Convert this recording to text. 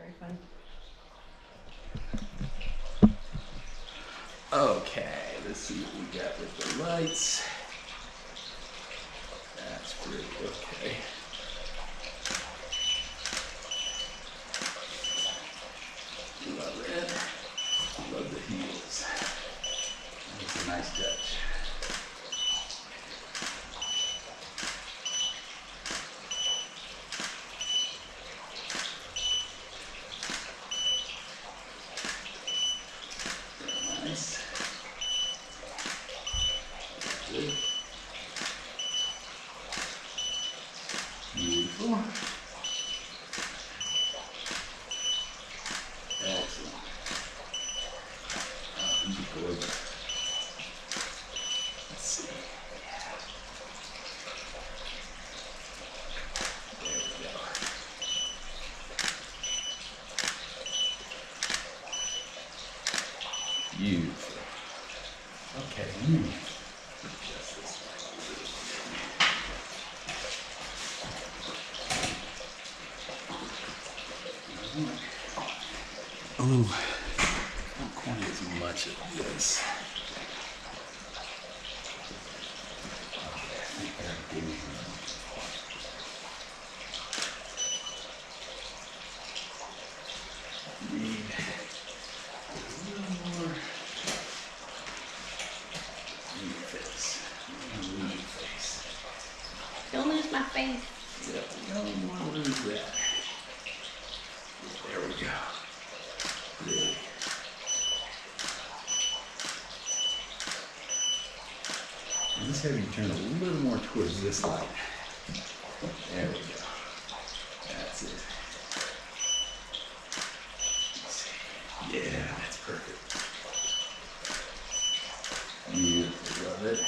very fun. Okay, let's see what we got with the lights. That's great, okay. Love it. Love the heels. That's a nice touch. Nice. Good. Beautiful. Excellent. Oh, these are gorgeous. Let's see. There we go. Beautiful. Okay, adjust this one. Oh, not quite as much of this. Okay, I think that'll give me need a little more. Face. Face. Don't lose my face. Yeah, we don't want to lose that. There we go. Really. And let's have you turn a little more towards this light. There we go. That's it. Let's see. Yeah, that's perfect. Beautiful. Love it.